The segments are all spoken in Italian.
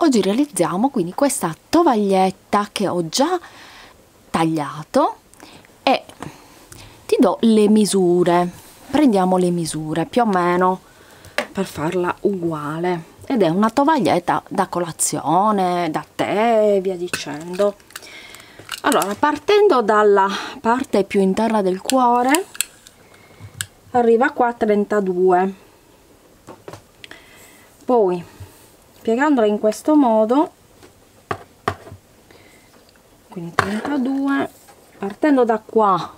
oggi realizziamo quindi questa tovaglietta che ho già tagliato e ti do le misure. Prendiamo le misure più o meno per farla uguale, ed è una tovaglietta da colazione, da tè e via dicendo. Allora, partendo dalla parte più interna del cuore, arriva qua a 32, poi piegandola in questo modo, quindi 32, partendo da qua,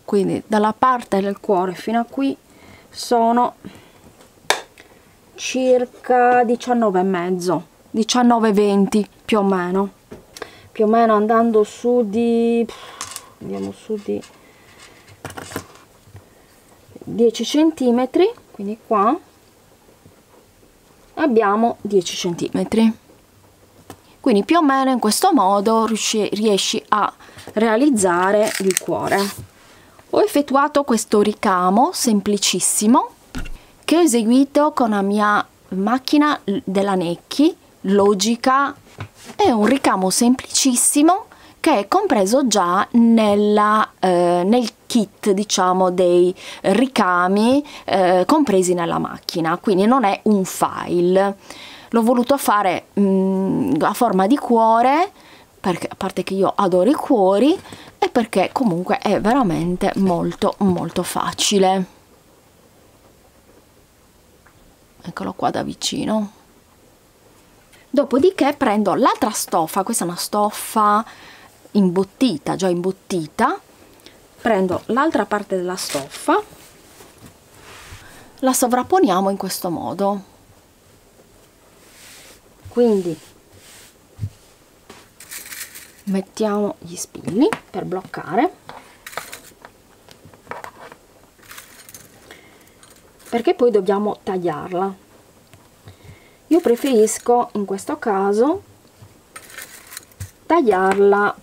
quindi dalla parte del cuore fino a qui, sono circa 19,5, 19-20 più o meno, andando su di, andiamo su di 10 centimetri, quindi qua abbiamo 10 centimetri. Quindi più o meno in questo modo riesci a realizzare il cuore. Ho effettuato questo ricamo semplicissimo che ho eseguito con la mia macchina della Necchi Logica. È un ricamo semplicissimo che è compreso già nel kit, diciamo, dei ricami compresi nella macchina, quindi non è un file. L'ho voluto fare a forma di cuore, perché a parte che io adoro i cuori e perché comunque è veramente molto molto facile. Eccolo qua da vicino. Dopodiché prendo l'altra stoffa, questa è una stoffa imbottita, già imbottita. Prendo l'altra parte della stoffa, la sovrapponiamo in questo modo. Quindi mettiamo gli spilli per bloccare, perché poi dobbiamo tagliarla. Io preferisco in questo caso tagliarla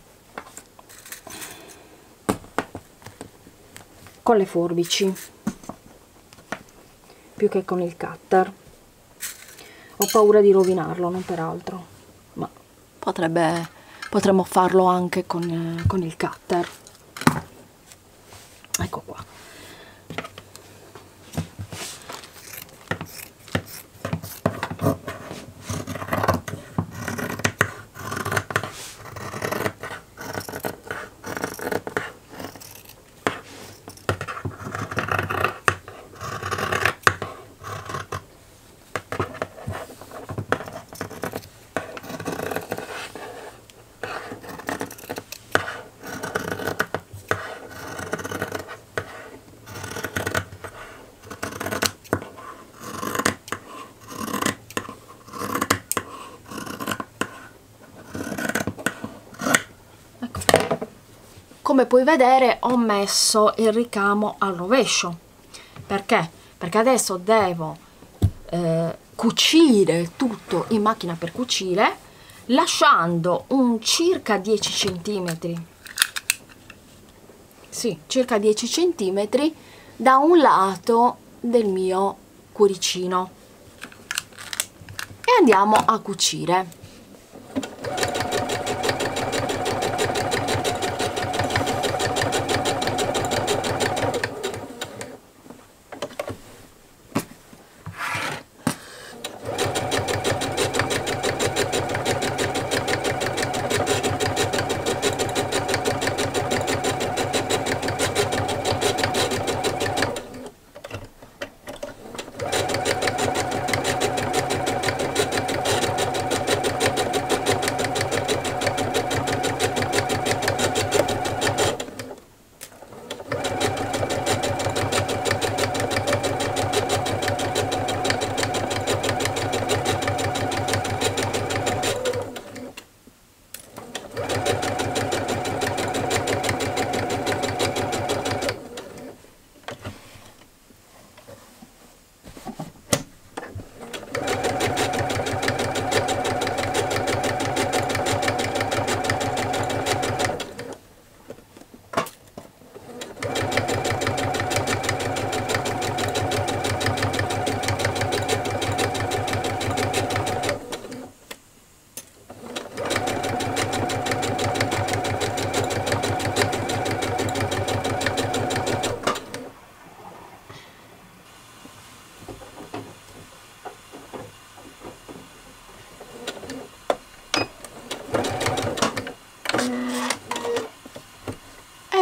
con le forbici più che con il cutter. Ho paura di rovinarlo, non per altro, ma potremmo farlo anche con il cutter. Ecco qua. Come puoi vedere ho messo il ricamo al rovescio. Perché? Perché adesso devo cucire tutto in macchina per cucire, lasciando un circa 10 centimetri, sì, circa 10 centimetri da un lato del mio cuoricino, e andiamo a cucire.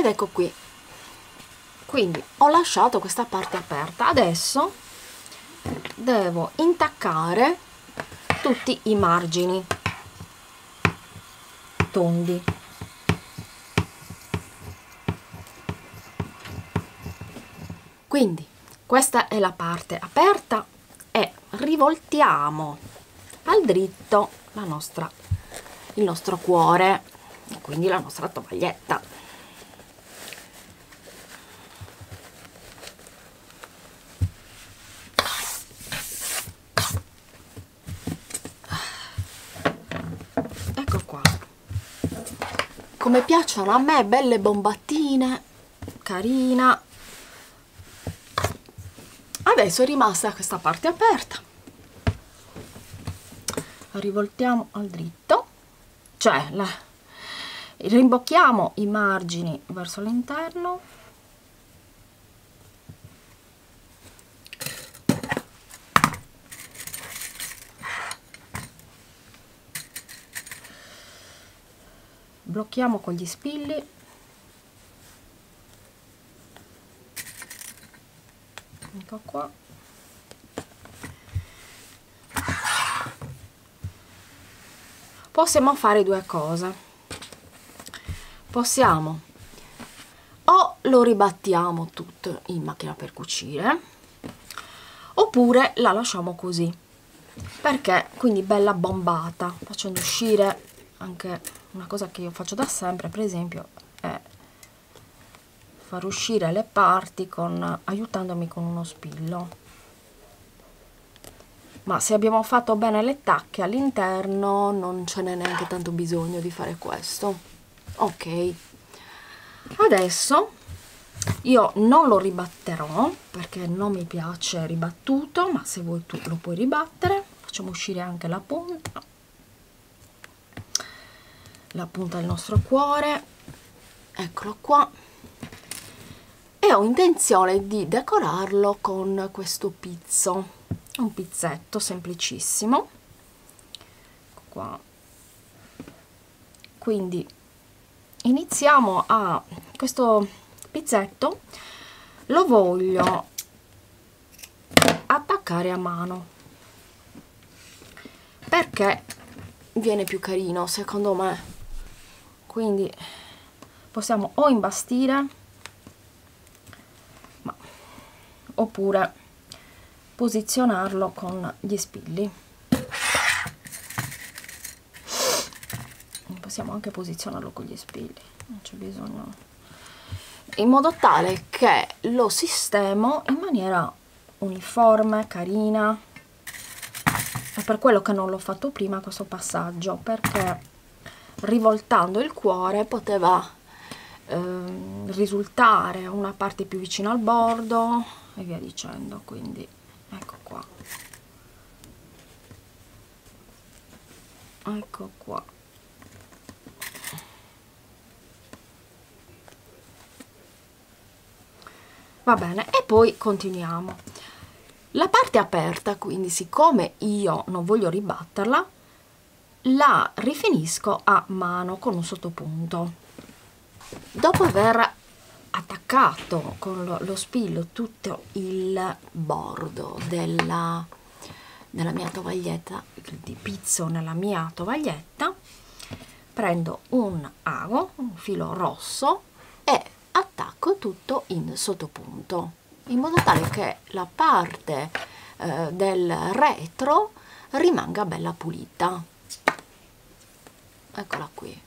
ed ecco qui. Quindi ho lasciato questa parte aperta. Adesso devo intaccare tutti i margini tondi. Quindi questa è la parte aperta e rivoltiamo al dritto il nostro cuore e quindi la nostra tovaglietta. Ecco qua, come piacciono a me, belle bombattine, carina. Adesso è rimasta questa parte aperta, la rivoltiamo al dritto, cioè rimbocchiamo i margini verso l'interno, blocchiamo con gli spilli, ecco qua, possiamo fare due cose. Possiamo o lo ribattiamo tutto in macchina per cucire oppure la lasciamo così, perché quindi bella bombata, facendo uscire anche una cosa che io faccio da sempre, per esempio, è far uscire le parti aiutandomi con uno spillo. Ma se abbiamo fatto bene le tacche all'interno non ce n'è neanche tanto bisogno di fare questo. Ok, adesso io non lo ribatterò perché non mi piace ribattuto, ma se vuoi tu lo puoi ribattere. Facciamo uscire anche la punta del nostro cuore, eccolo qua, e ho intenzione di decorarlo con questo pizzo, un pizzetto semplicissimo, ecco qua. Quindi iniziamo a questo pizzetto, lo voglio attaccare a mano perché viene più carino secondo me. Quindi possiamo o imbastire oppure posizionarlo con gli spilli. Possiamo anche posizionarlo con gli spilli, non c'è bisogno, in modo tale che lo sistemo in maniera uniforme, carina. È per quello che non l'ho fatto prima questo passaggio, perché rivoltando il cuore poteva risultare una parte più vicina al bordo e via dicendo. Quindi ecco qua, ecco qua. Va bene, e poi continuiamo la parte aperta. Quindi siccome io non voglio ribatterla, la rifinisco a mano con un sottopunto. Dopo aver attaccato con lo spillo tutto il bordo della mia tovaglietta, di pizzo nella mia tovaglietta, prendo un ago, un filo rosso, e attacco tutto in sottopunto, in modo tale che la parte del retro rimanga bella pulita. Eccola qui.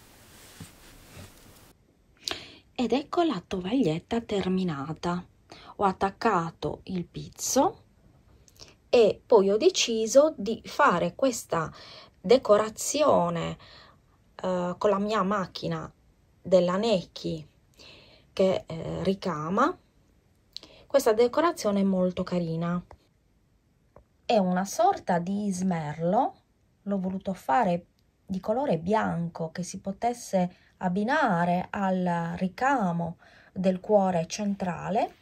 Ed ecco la tovaglietta terminata. Ho attaccato il pizzo e poi ho deciso di fare questa decorazione con la mia macchina della Necchi che ricama. Questa decorazione è molto carina, è una sorta di smerlo, l'ho voluto fare di colore bianco che si potesse abbinare al ricamo del cuore centrale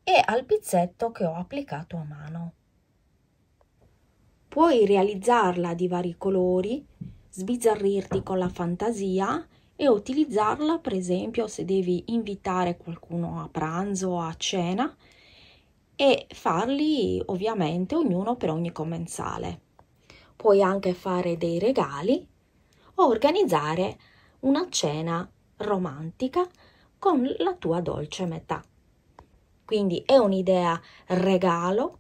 e al pizzetto che ho applicato a mano. Puoi realizzarla di vari colori, sbizzarrirti con la fantasia e utilizzarla per esempio se devi invitare qualcuno a pranzo o a cena e farli ovviamente ognuno per ogni commensale. Puoi anche fare dei regali o organizzare una cena romantica con la tua dolce metà. Quindi è un'idea regalo,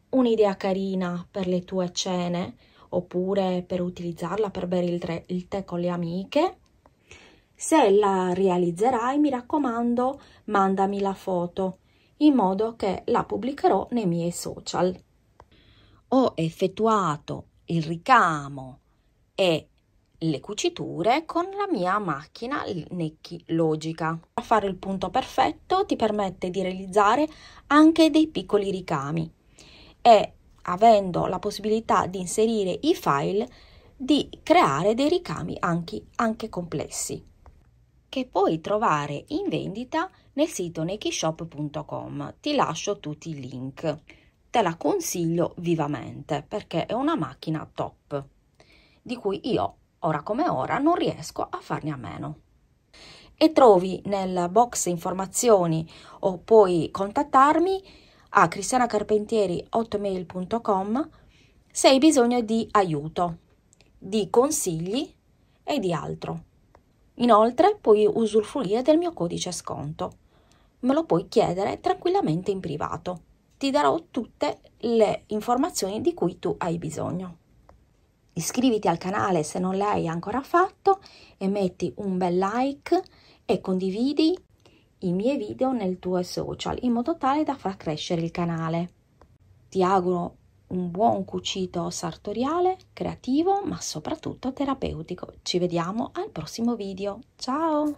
un'idea carina per le tue cene oppure per utilizzarla per bere il tè con le amiche. Se la realizzerai, mi raccomando, mandami la foto in modo che la pubblicherò nei miei social. Ho effettuato il ricamo e le cuciture con la mia macchina Necchi Logica. A fare il punto perfetto ti permette di realizzare anche dei piccoli ricami e, avendo la possibilità di inserire i file, di creare dei ricami anche complessi, che puoi trovare in vendita nel sito neckyshop.com. Ti lascio tutti i link. Te la consiglio vivamente perché è una macchina top, di cui io, ora come ora, non riesco a farne a meno. E trovi nel box informazioni o puoi contattarmi a cristianacarpentieri@hotmail.com se hai bisogno di aiuto, di consigli e di altro. Inoltre puoi usufruire del mio codice sconto. Me lo puoi chiedere tranquillamente in privato. Ti darò tutte le informazioni di cui tu hai bisogno. Iscriviti al canale se non l'hai ancora fatto e metti un bel like e condividi i miei video nel tuo social in modo tale da far crescere il canale. Ti auguro un buon cucito sartoriale, creativo ma soprattutto terapeutico. Ci vediamo al prossimo video. Ciao!